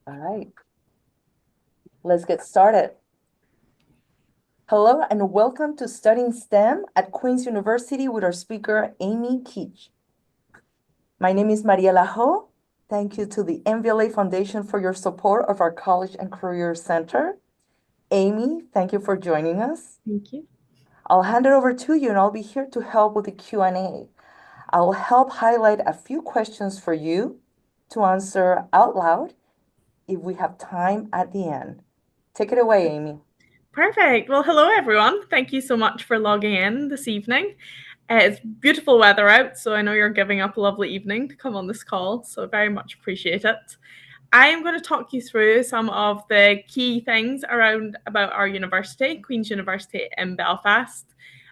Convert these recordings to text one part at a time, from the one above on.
All right, let's get started. Hello and welcome to Studying STEM at Queen's University with our speaker, Amy Keach. My name is Mariela Ho. Thank you to the MVLA Foundation for your support of our College and Career Center. Amy, thank you for joining us. Thank you. I'll hand it over to you and I'll be here to help with the Q&A. I'll help highlight a few questions for you to answer out loud if we have time at the end. Take it away, Amy. Perfect. Well, hello everyone. Thank you so much for logging in this evening. It's beautiful weather out, so I know you're giving up a lovely evening to come on this call, so very much appreciate it. I am going to talk you through some of the key things around about our university, Queen's University in Belfast.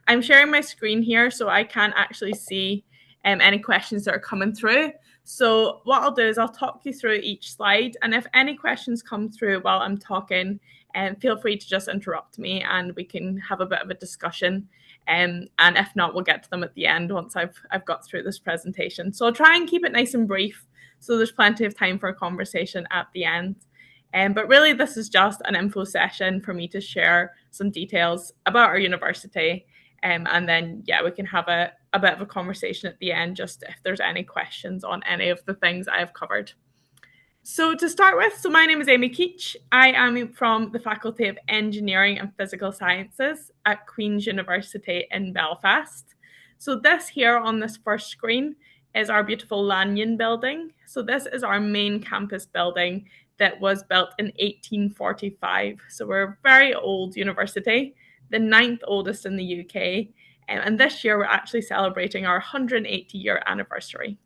I'm sharing my screen here so I can actually see any questions that are coming through. So what I'll do is I'll talk you through each slide, and if any questions come through while I'm talking, feel free to just interrupt me and we can have a bit of a discussion. And if not, we'll get to them at the end once I've got through this presentation. So I'll try and keep it nice and brief so there's plenty of time for a conversation at the end. But really, this is just an info session for me to share some details about our university. And then, yeah, we can have a bit of a conversation at the end, just if there's any questions on any of the things I have covered. So to start with, so my name is Amy Keach. I am from the Faculty of Engineering and Physical Sciences at Queen's University in Belfast. So this here on this first screen is our beautiful Lanyon building. So this is our main campus building that was built in 1845. So we're a very old university, the ninth oldest in the UK. And this year we're actually celebrating our 180-year anniversary.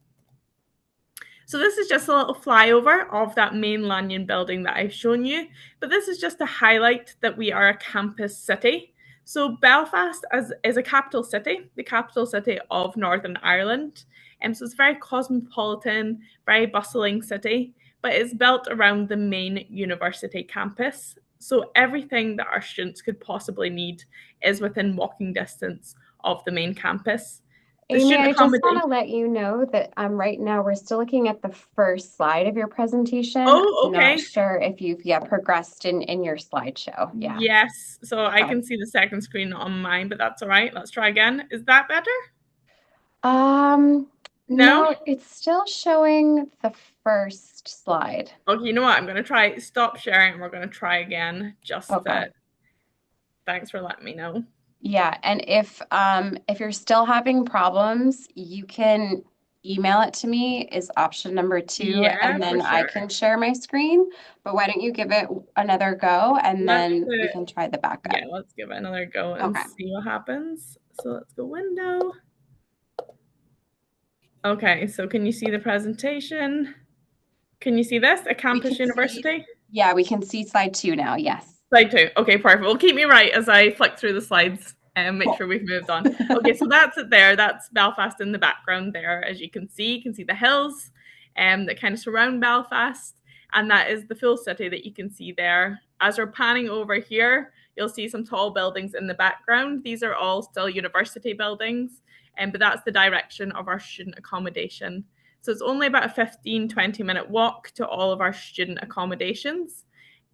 So this is just a little flyover of that main Lanyon building that I've shown you, but this is just to highlight that we are a campus city. So Belfast is a capital city, the capital city of Northern Ireland. So it's a very cosmopolitan, very bustling city, but it's built around the main university campus. So everything that our students could possibly need is within walking distance of the main campus. The Amy, student I just want accommodation. to let you know that right now we're still looking at the first slide of your presentation. Oh, Not okay. sure if you've progressed in your slideshow. Yeah. Yes, so I Okay. can see the second screen on mine, but that's all right. Let's try again. Is that better? Um, No? no, it's still showing the first slide. Okay, you know what? I'm going to try stop sharing and we're going to try again. Just Okay. that. Thanks for letting me know. Yeah, and if you're still having problems, you can email it to me is option number two, Yeah, and for then I sure. can share my screen. But why don't you give it another go and Let's then we can try the backup. yeah, let's give it another go and Okay. see what happens. So let's go window. Okay, so can you see the presentation? Can you see this? A We campus can see, university? yeah, we can see slide two now. Yes. Slide two. Okay, perfect. Well, keep me right as I flick through the slides and make Cool. sure we've moved on. Okay, so that's it there. That's Belfast in the background there. As you can see the hills that kind of surround Belfast. And that is the full city that you can see there. As we're panning over here, you'll see some tall buildings in the background. These are all still university buildings, but that's the direction of our student accommodation. So it's only about a 15-20 minute walk to all of our student accommodations.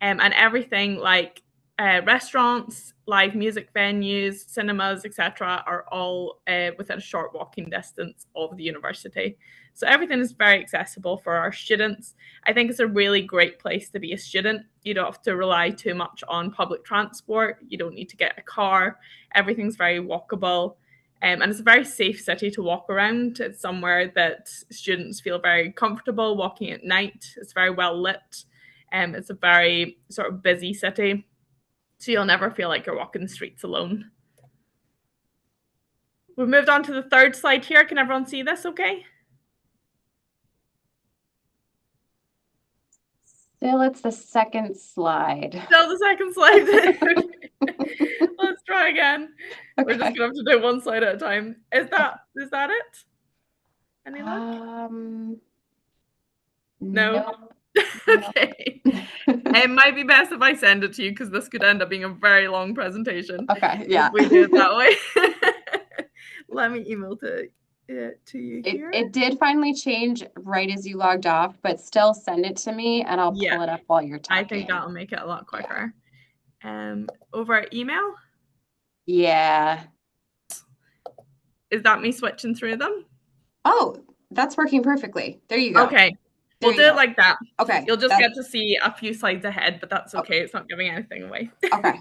And everything like restaurants, live music venues, cinemas, etc., are all within a short walking distance of the university. So everything is very accessible for our students. I think it's a really great place to be a student. You don't have to rely too much on public transport. You don't need to get a car. Everything's very walkable. And it's a very safe city to walk around. It's somewhere that students feel very comfortable walking at night. It's very well lit. It's a very sort of busy city, so you'll never feel like you're walking the streets alone. We've moved on to the third slide here. Can everyone see this okay? Still, it's the second slide. Still the second slide. Let's try again. Okay. We're just gonna have to do one slide at a time. Is that it? Any luck? No. Okay. It might be best if I send it to you because this could end up being a very long presentation. Okay, yeah. If we do it that way. Let me email to it to you here. It did finally change right as you logged off, but still send it to me and I'll Yeah. pull it up while you're I talking. think that'll make it a lot quicker. Over email? Yeah. Is that me switching through them? Oh, that's working perfectly. There you go. Okay. There We'll you do go. it like that. Okay. You'll just get to see a few slides ahead, but that's okay. It's not giving anything away. Okay.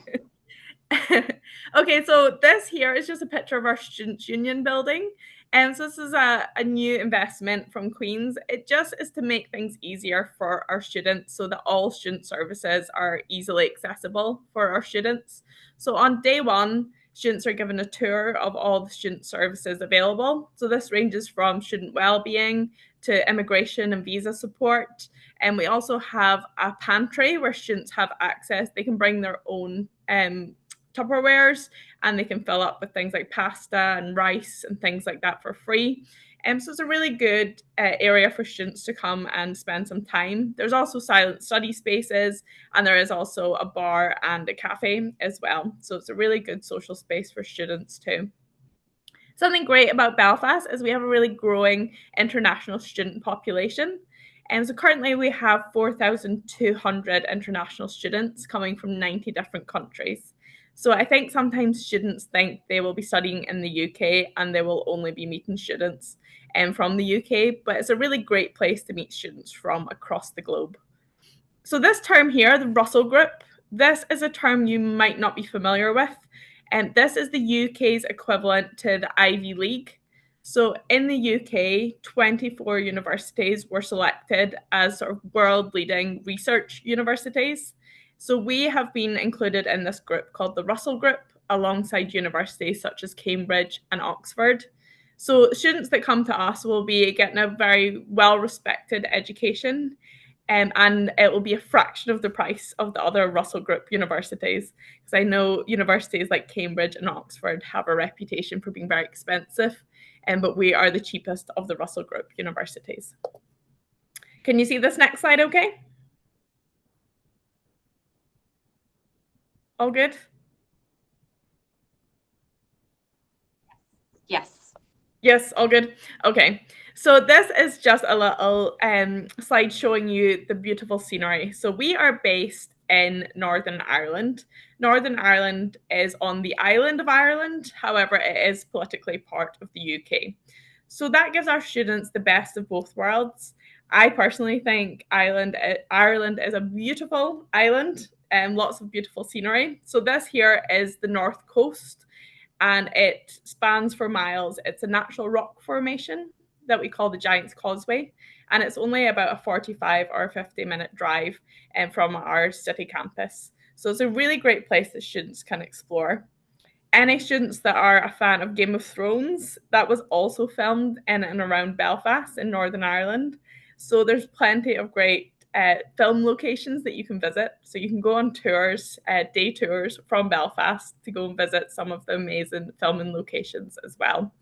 Okay, so this here is just a picture of our Students' Union building. And so this is a new investment from Queen's. It just is to make things easier for our students so that all student services are easily accessible for our students. So on day one, students are given a tour of all the student services available. So this ranges from student well-being to immigration and visa support. And we also have a pantry where students have access. They can bring their own Tupperwares and they can fill up with things like pasta and rice and things like that for free. So it's a really good area for students to come and spend some time. There's also silent study spaces, and there is also a bar and a cafe as well. So it's a really good social space for students too. Something great about Belfast is we have a really growing international student population. And so currently we have 4,200 international students coming from 90 different countries. So I think sometimes students think they will be studying in the UK and they will only be meeting students from the UK, but it's a really great place to meet students from across the globe. So this term here, the Russell Group, this is a term you might not be familiar with. And this is the UK's equivalent to the Ivy League. So in the UK, 24 universities were selected as sort of world leading research universities. So we have been included in this group called the Russell Group alongside universities such as Cambridge and Oxford. So students that come to us will be getting a very well respected education, and it will be a fraction of the price of the other Russell Group universities. Because I know universities like Cambridge and Oxford have a reputation for being very expensive, but we are the cheapest of the Russell Group universities. Can you see this next slide okay? All good? Yes. Yes, all good. Okay, so this is just a little slide showing you the beautiful scenery. So we are based in Northern Ireland. Northern Ireland is on the island of Ireland, however, it is politically part of the UK. So that gives our students the best of both worlds. I personally think Ireland is a beautiful island and lots of beautiful scenery. So this here is the north coast and it spans for miles. It's a natural rock formation that we call the Giant's Causeway, and it's only about a 45 or 50-minute drive from our city campus. So it's a really great place that students can explore. Any students that are a fan of Game of Thrones, that was also filmed in and around Belfast in Northern Ireland. So there's plenty of great film locations that you can visit. So you can go on tours, day tours from Belfast to go and visit some of the amazing filming locations as well.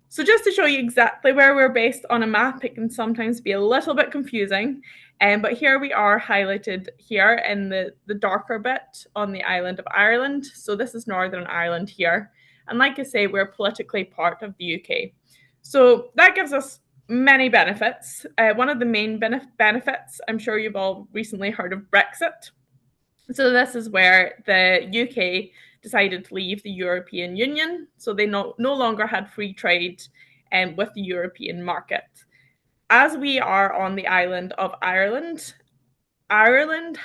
So just to show you exactly where we're based on a map, it can sometimes be a little bit confusing. But here we are highlighted here in the darker bit on the island of Ireland. So this is Northern Ireland here. And like I say, we're politically part of the UK. So that gives us many benefits. One of the main benefits, I'm sure you've all recently heard of Brexit. So this is where the UK decided to leave the European Union. So they no longer had free trade with the European market. As we are on the island of Ireland, Ireland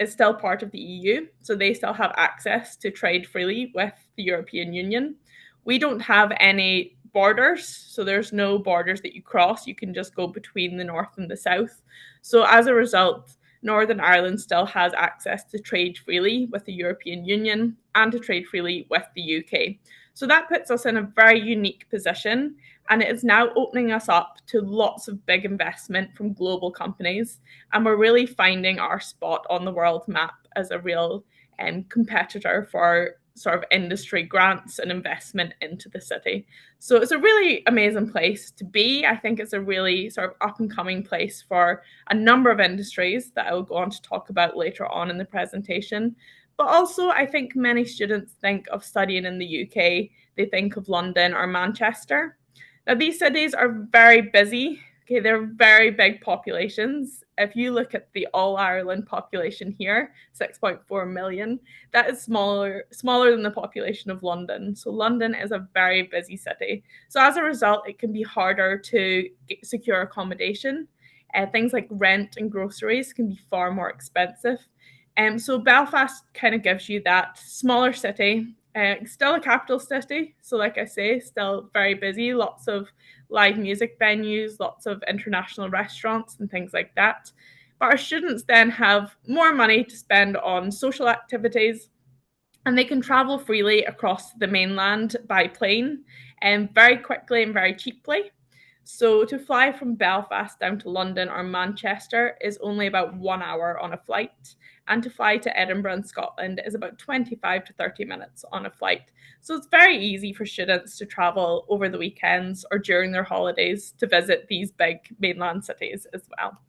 is still part of the EU, so they still have access to trade freely with the European Union. We don't have any borders, so there's no borders that you cross. You can just go between the north and the south. So as a result, Northern Ireland still has access to trade freely with the European Union and to trade freely with the UK. So that puts us in a very unique position, and it is now opening us up to lots of big investment from global companies. And we're really finding our spot on the world map as a real competitor for sort of industry grants and investment into the city. So it's a really amazing place to be. I think it's a really sort of up and coming place for a number of industries that I will go on to talk about later on in the presentation. But also, I think many students think of studying in the UK, they think of London or Manchester. Now, these cities are very busy. Okay, they're very big populations. If you look at the all Ireland population here, 6.4 million, that is smaller than the population of London. So London is a very busy city. So as a result, it can be harder to secure accommodation. Things like rent and groceries can be far more expensive. So Belfast kind of gives you that smaller city, still a capital city. So like I say, still very busy, lots of live music venues, lots of international restaurants and things like that. But our students then have more money to spend on social activities, and they can travel freely across the mainland by plane and very quickly and very cheaply. So to fly from Belfast down to London or Manchester is only about 1 hour on a flight. And to fly to Edinburgh in Scotland is about 25 to 30 minutes on a flight. So it's very easy for students to travel over the weekends or during their holidays to visit these big mainland cities as well.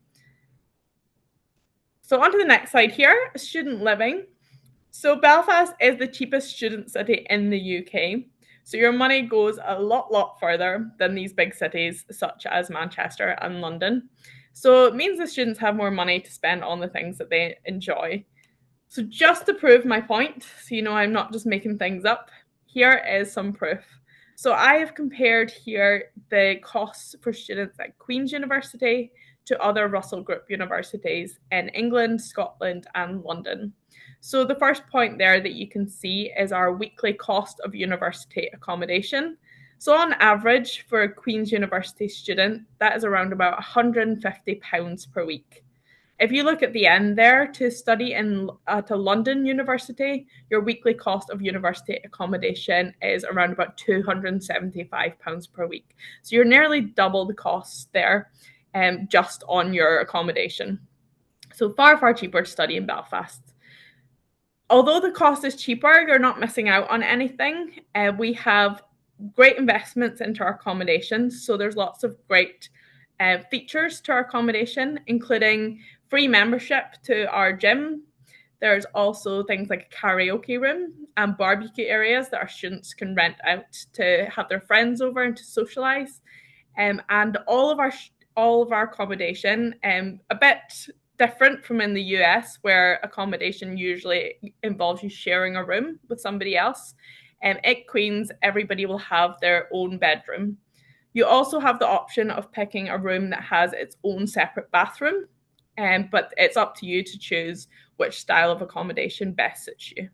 So on to the next slide here, student living. So Belfast is the cheapest student city in the UK. So your money goes a lot further than these big cities such as Manchester and London. So it means the students have more money to spend on the things that they enjoy. So just to prove my point, so you know I'm not just making things up, here is some proof. So I have compared here the costs for students at Queen's University to other Russell Group universities in England, Scotland, and London. So the first point there that you can see is our weekly cost of university accommodation. So on average for a Queen's University student, that is around about £150 per week. If you look at the end there, to study at a London university, your weekly cost of university accommodation is around about £275 per week. So you're nearly double the costs there just on your accommodation. So far cheaper to study in Belfast. Although the cost is cheaper, you're not missing out on anything. We have great investments into our accommodations. So there's lots of great features to our accommodation, including free membership to our gym. There's also things like a karaoke room and barbecue areas that our students can rent out to have their friends over and to socialize. And all of our accommodation, a bit different from in the US, where accommodation usually involves you sharing a room with somebody else. At Queen's, everybody will have their own bedroom. You also have the option of picking a room that has its own separate bathroom, but it's up to you to choose which style of accommodation best suits you.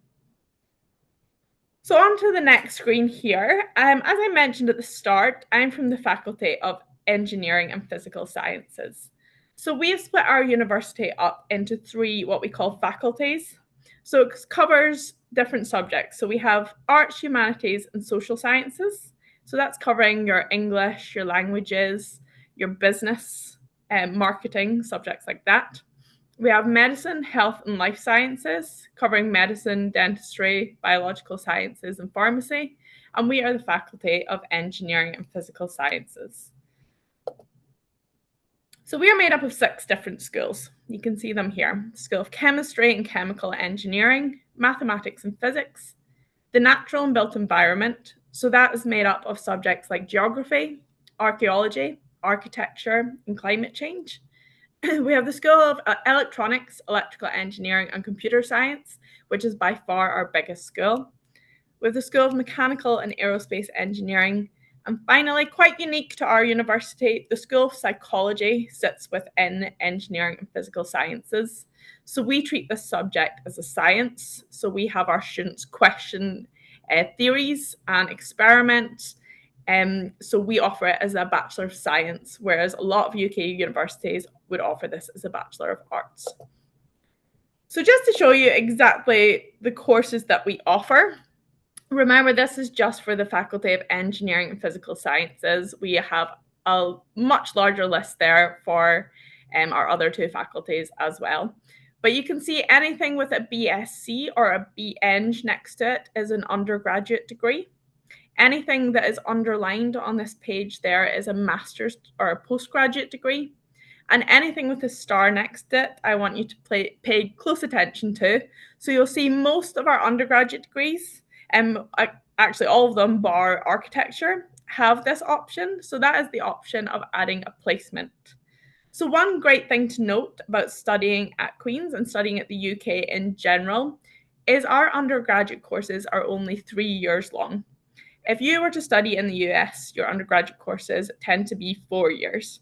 So on to the next screen here. As I mentioned at the start, I'm from the Faculty of Engineering and Physical Sciences. So we have split our university up into three what we call faculties. So it covers different subjects. So we have arts, humanities, and social sciences. So that's covering your English, your languages, your business, marketing, subjects like that. We have medicine, health, and life sciences, covering medicine, dentistry, biological sciences, and pharmacy. And we are the Faculty of Engineering and Physical Sciences. So we are made up of 6 different schools. You can see them here. The School of Chemistry and Chemical Engineering, Mathematics and Physics, the Natural and Built Environment. So that is made up of subjects like geography, archaeology, architecture, and climate change. We have the School of Electronics, Electrical Engineering and Computer Science, which is by far our biggest school. We have the School of Mechanical and Aerospace Engineering. And finally, quite unique to our university, the School of Psychology sits within Engineering and Physical Sciences. So we treat this subject as a science. So we have our students question theories and experiment. So we offer it as a Bachelor of Science, whereas a lot of UK universities would offer this as a Bachelor of Arts. So just to show you exactly the courses that we offer, remember this is just for the Faculty of Engineering and Physical Sciences. We have a much larger list there for our other 2 faculties as well. But you can see anything with a BSc or a BEng next to it is an undergraduate degree. Anything that is underlined on this page there is a master's or a postgraduate degree. And anything with a star next to it, I want you to pay close attention to. So you'll see most of our undergraduate degrees, actually all of them bar architecture, have this option. So that is the option of adding a placement. So one great thing to note about studying at Queen's and studying at the UK in general is our undergraduate courses are only 3 years long. If you were to study in the US, your undergraduate courses tend to be 4 years.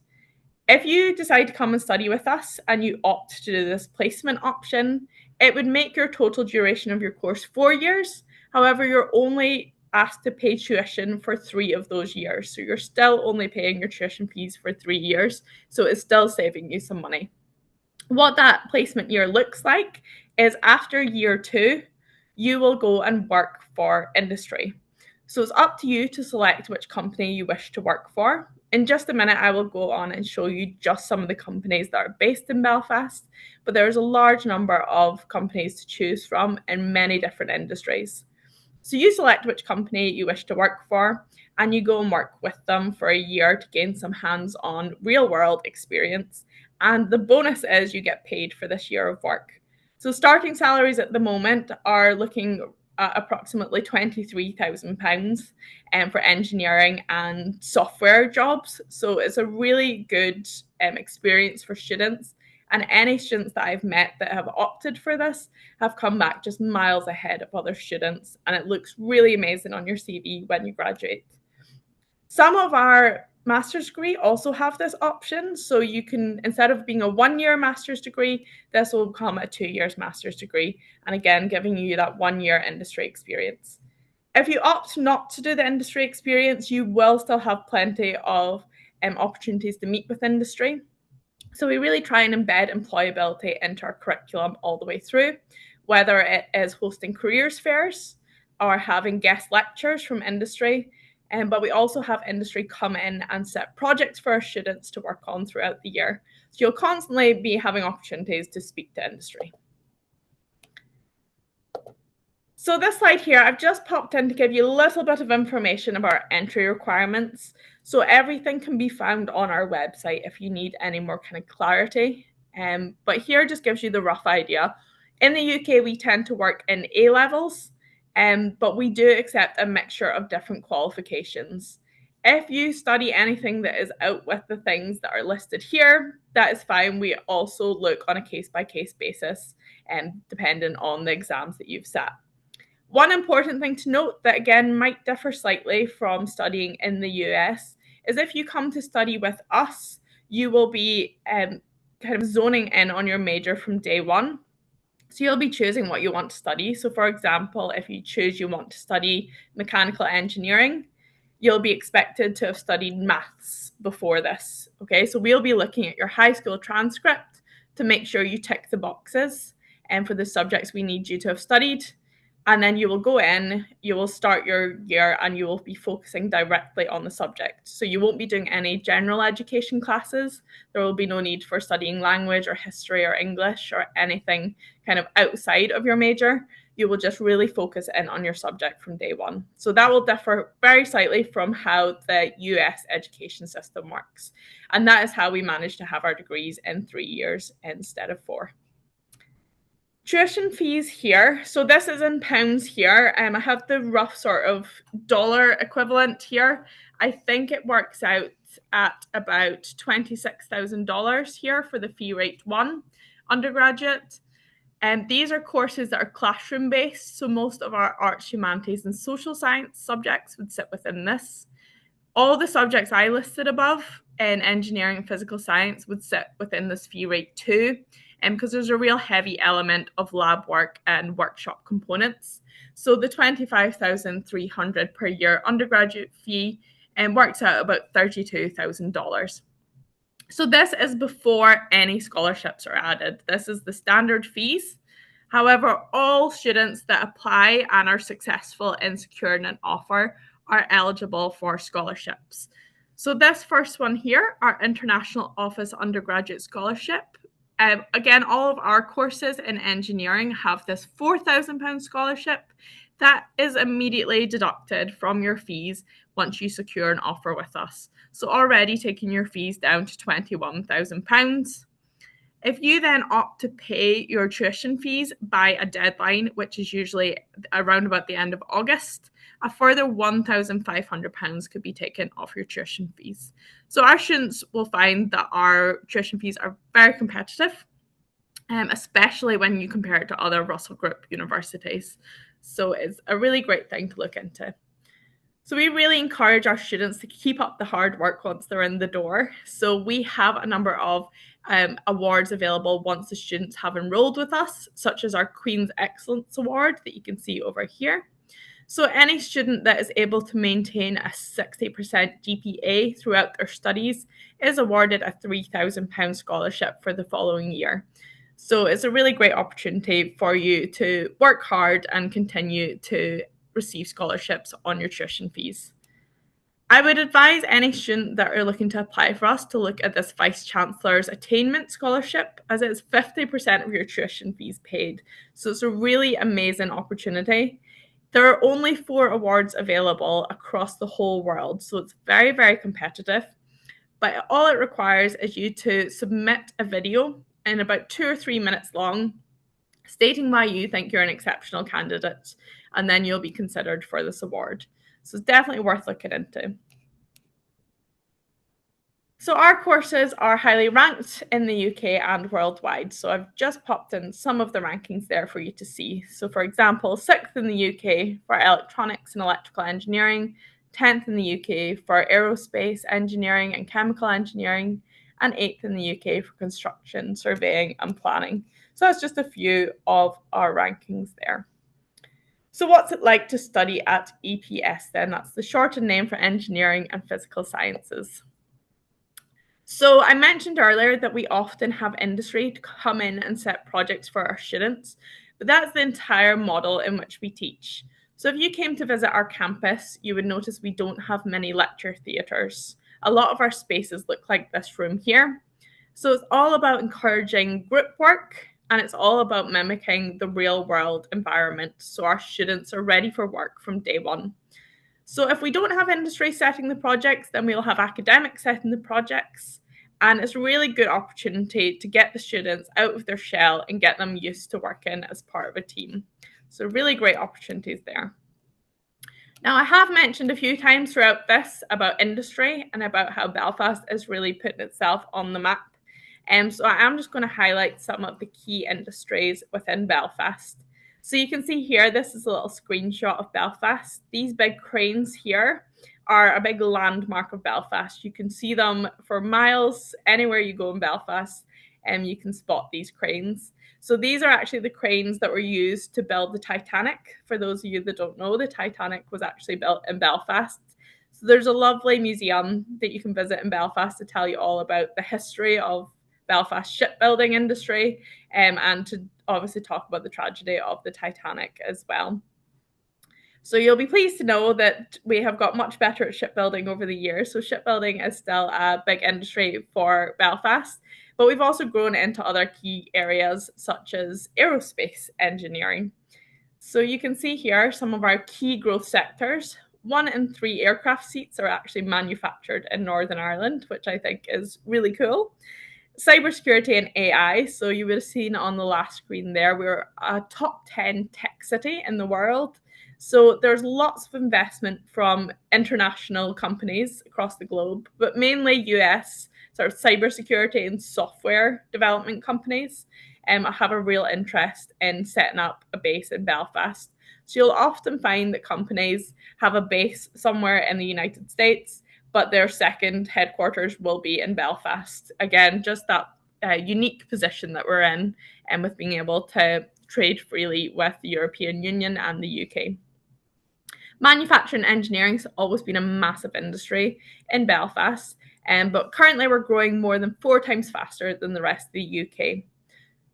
If you decide to come and study with us and you opt to do this placement option, it would make your total duration of your course 4 years. However, you're only asked to pay tuition for 3 of those years. So you're still only paying your tuition fees for 3 years. So it's still saving you some money. What that placement year looks like is after year 2, you will go and work for industry. So it's up to you to select which company you wish to work for. In just a minute, I will go on and show you just some of the companies that are based in Belfast, but there's a large number of companies to choose from in many different industries. So you select which company you wish to work for, and you go and work with them for a year to gain some hands-on real-world experience. And the bonus is you get paid for this year of work. So starting salaries at the moment are looking at approximately £23,000 for engineering and software jobs. So it's a really good experience for students. And any students that I've met that have opted for this have come back just miles ahead of other students. And it looks really amazing on your CV when you graduate. Some of our master's degree also have this option. So you can, instead of being a 1-year master's degree, this will become a 2 years master's degree. And again, giving you that 1-year industry experience. If you opt not to do the industry experience, you will still have plenty of opportunities to meet with industry. So we really try and embed employability into our curriculum all the way through, whether it is hosting careers fairs or having guest lectures from industry. But we also have industry come in and set projects for our students to work on throughout the year. So you'll constantly be having opportunities to speak to industry. So this slide here, I've just popped in to give you a little bit of information about our entry requirements. So everything can be found on our website if you need any more kind of clarity. But here just gives you the rough idea. In the UK, we tend to work in A levels, but we do accept a mixture of different qualifications. If you study anything that is out with the things that are listed here, that is fine. We also look on a case-by-case basis, depending on the exams that you've sat. One important thing to note that again might differ slightly from studying in the US is if you come to study with us, you will be kind of zoning in on your major from day one. So you'll be choosing what you want to study. So for example, if you choose you want to study mechanical engineering, you'll be expected to have studied maths before this. Okay, so we'll be looking at your high school transcript to make sure you tick the boxes and for the subjects we need you to have studied. And then you will go in, you will start your year and you will be focusing directly on the subject. So you won't be doing any general education classes. There will be no need for studying language or history or English or anything kind of outside of your major. You will just really focus in on your subject from day one. So that will differ very slightly from how the US education system works. And that is how we manage to have our degrees in 3 years instead of 4. Tuition fees here. So this is in pounds here. I have the rough sort of dollar equivalent here. I think it works out at about $26,000 here for the fee rate 1 undergraduate. And these are courses that are classroom based. So most of our arts, humanities, and social science subjects would sit within this. All the subjects I listed above in engineering and physical science would sit within this fee rate too, because there's a real heavy element of lab work and workshop components. So the $25,300 per year undergraduate fee works out about $32,000. So this is before any scholarships are added. This is the standard fees. However, all students that apply and are successful in securing an offer are eligible for scholarships. So this first one here, our International Office Undergraduate Scholarship. Again, all of our courses in engineering have this £4,000 scholarship that is immediately deducted from your fees once you secure an offer with us. So already taking your fees down to £21,000. If you then opt to pay your tuition fees by a deadline, which is usually around about the end of August, a further £1,500 could be taken off your tuition fees. So our students will find that our tuition fees are very competitive, especially when you compare it to other Russell Group universities. So it's a really great thing to look into. So we really encourage our students to keep up the hard work once they're in the door. So we have a number of awards available once the students have enrolled with us, such as our Queen's Excellence Award that you can see over here. So any student that is able to maintain a 60% GPA throughout their studies is awarded a £3,000 scholarship for the following year. So it's a really great opportunity for you to work hard and continue to receive scholarships on your tuition fees. I would advise any student that are looking to apply for us to look at this Vice Chancellor's Attainment Scholarship, as it's 50% of your tuition fees paid. So it's a really amazing opportunity. There are only 4 awards available across the whole world, so it's very, very competitive. But all it requires is you to submit a video in about 2 or 3 minutes long, stating why you think you're an exceptional candidate, and then you'll be considered for this award. So it's definitely worth looking into. So our courses are highly ranked in the UK and worldwide. So I've just popped in some of the rankings there for you to see. So for example, 6th in the UK for electronics and electrical engineering, 10th in the UK for aerospace engineering and chemical engineering, and 8th in the UK for construction, surveying and planning. So that's just a few of our rankings there. So what's it like to study at EPS then? That's the shortened name for Engineering and Physical Sciences. So I mentioned earlier that we often have industry to come in and set projects for our students, but that's the entire model in which we teach. So if you came to visit our campus, you would notice we don't have many lecture theatres. A lot of our spaces look like this room here. So it's all about encouraging group work, and it's all about mimicking the real world environment so our students are ready for work from day one. So if we don't have industry setting the projects, then we'll have academics setting the projects. And it's a really good opportunity to get the students out of their shell and get them used to working as part of a team. So really great opportunities there. Now, I have mentioned a few times throughout this about industry and about how Belfast is really putting itself on the map. So I am just going to highlight some of the key industries within Belfast. So you can see here, this is a little screenshot of Belfast. These big cranes here are a big landmark of Belfast. You can see them for miles anywhere you go in Belfast, and you can spot these cranes. So these are actually the cranes that were used to build the Titanic. For those of you that don't know, the Titanic was actually built in Belfast. So there's a lovely museum that you can visit in Belfast to tell you all about the history of Belfast shipbuilding industry, and to obviously talk about the tragedy of the Titanic as well. So you'll be pleased to know that we have got much better at shipbuilding over the years. So shipbuilding is still a big industry for Belfast, but we've also grown into other key areas such as aerospace engineering. So you can see here some of our key growth sectors. 1 in 3 aircraft seats are actually manufactured in Northern Ireland, which I think is really cool. Cybersecurity and AI. So you would have seen on the last screen there, we're a top 10 tech city in the world. So there's lots of investment from international companies across the globe, but mainly US sort of cybersecurity and software development companies have a real interest in setting up a base in Belfast. So you'll often find that companies have a base somewhere in the United States, but their second headquarters will be in Belfast. Again, just that unique position that we're in, and with being able to trade freely with the European Union and the UK. Manufacturing and engineering has always been a massive industry in Belfast, but currently we're growing more than 4 times faster than the rest of the UK.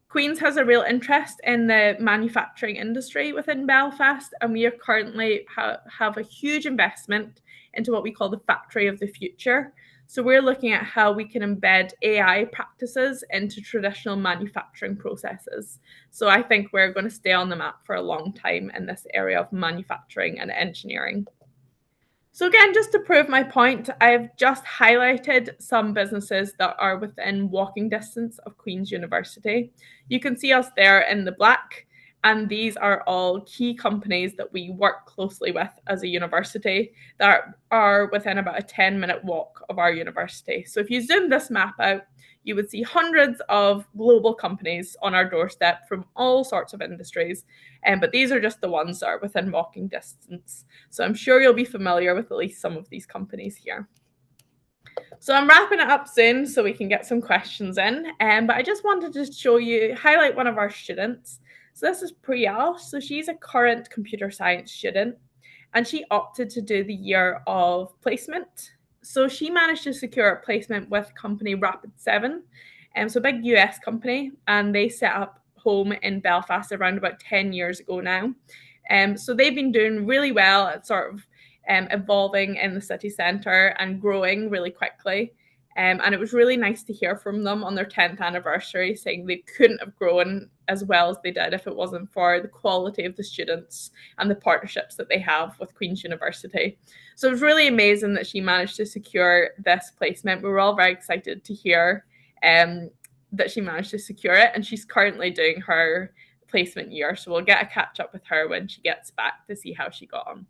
Queen's has a real interest in the manufacturing industry within Belfast, and we are currently have a huge investment into what we call the factory of the future. So we're looking at how we can embed AI practices into traditional manufacturing processes. So I think we're going to stay on the map for a long time in this area of manufacturing and engineering. So again, just to prove my point, I've just highlighted some businesses that are within walking distance of Queen's University. You can see us there in the black. And these are all key companies that we work closely with as a university that are within about a 10-minute walk of our university. So if you zoom this map out, you would see hundreds of global companies on our doorstep from all sorts of industries. But these are just the ones that are within walking distance. So I'm sure you'll be familiar with at least some of these companies here. So I'm wrapping it up soon so we can get some questions in. But I just wanted to highlight one of our students. So this is Priyal. So she's a current computer science student, and she opted to do the year of placement. So she managed to secure a placement with company Rapid7, so a big US company, and they set up home in Belfast around about 10 years ago now. So they've been doing really well at sort of evolving in the city centre and growing really quickly. And it was really nice to hear from them on their 10th anniversary, saying they couldn't have grown as well as they did if it wasn't for the quality of the students and the partnerships that they have with Queen's University. So it was really amazing that she managed to secure this placement. We were all very excited to hear that she managed to secure it, and she's currently doing her placement year. So we'll get a catch up with her when she gets back to see how she got on.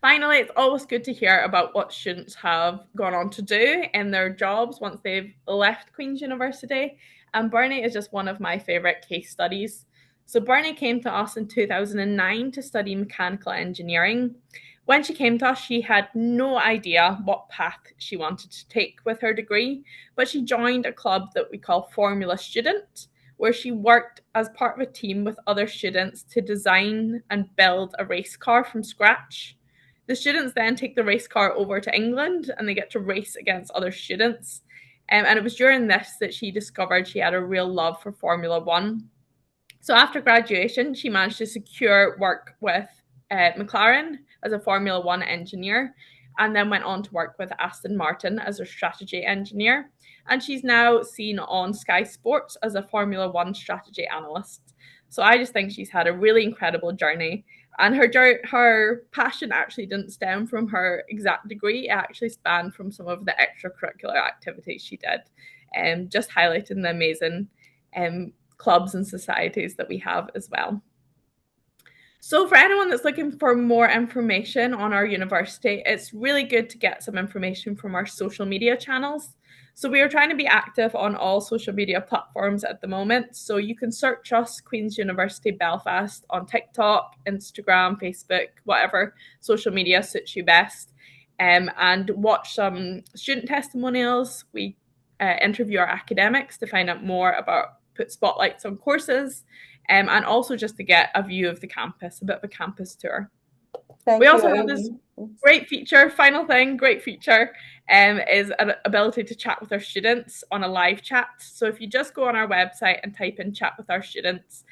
Finally, it's always good to hear about what students have gone on to do in their jobs once they've left Queen's University. And Bernie is just one of my favourite case studies. So Bernie came to us in 2009 to study mechanical engineering. When she came to us, she had no idea what path she wanted to take with her degree, but she joined a club that we call Formula Student, where she worked as part of a team with other students to design and build a race car from scratch. The students then take the race car over to England and they get to race against other students. And it was during this that she discovered she had a real love for Formula One. So after graduation, she managed to secure work with McLaren as a Formula One engineer, and then went on to work with Aston Martin as a strategy engineer. And she's now seen on Sky Sports as a Formula One strategy analyst. So I just think she's had a really incredible journey. And her passion actually didn't stem from her exact degree. It actually spanned from some of the extracurricular activities she did, just highlighting the amazing clubs and societies that we have as well. So for anyone that's looking for more information on our university, it's really good to get some information from our social media channels. So we are trying to be active on all social media platforms at the moment. So you can search us, Queen's University Belfast, on TikTok, Instagram, Facebook, whatever social media suits you best, and watch some student testimonials. We interview our academics to find out more about, put spotlights on courses, and also just to get a view of the campus, a bit of a campus tour. Thank we you, also have this great feature, final thing, great feature, is an ability to chat with our students on a live chat. So if you just go on our website and type in chat with our students,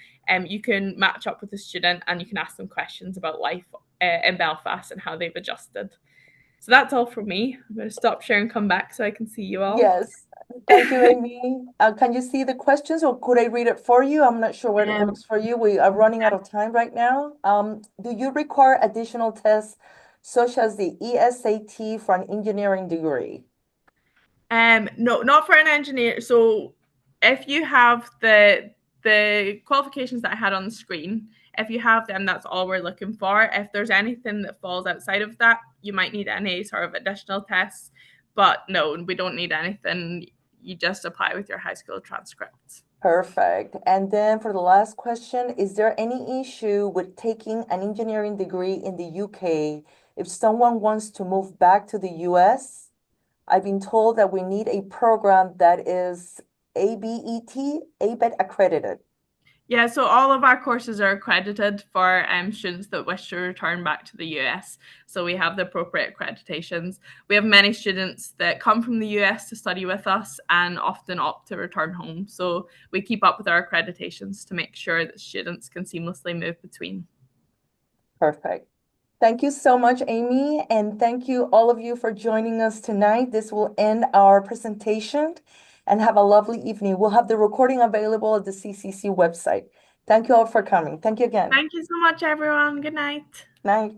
you can match up with the student and you can ask them questions about life in Belfast and how they've adjusted. So that's all from me. I'm going to stop sharing and come back so I can see you all. Yes. Thank you, Amy. Can you see the questions or could I read it for you? I'm not sure what it works for you. We are running out of time right now. Do you require additional tests such as the ESAT for an engineering degree? No, not for an engineer. So if you have the qualifications that I had on the screen, if you have them, that's all we're looking for. If there's anything that falls outside of that, you might need any sort of additional tests. But no, we don't need anything. You just apply with your high school transcripts. Perfect. And then for the last question, is there any issue with taking an engineering degree in the UK if someone wants to move back to the US? I've been told that we need a program that is ABET accredited. Yeah, so all of our courses are accredited for students that wish to return back to the US. So we have the appropriate accreditations. We have many students that come from the US to study with us and often opt to return home. So we keep up with our accreditations to make sure that students can seamlessly move between. Perfect. Thank you so much, Amy. And thank you all of you for joining us tonight. This will end our presentation. And have a lovely evening. We'll have the recording available at the CCC website. Thank you all for coming. Thank you again. Thank you so much, everyone. Good night. Night.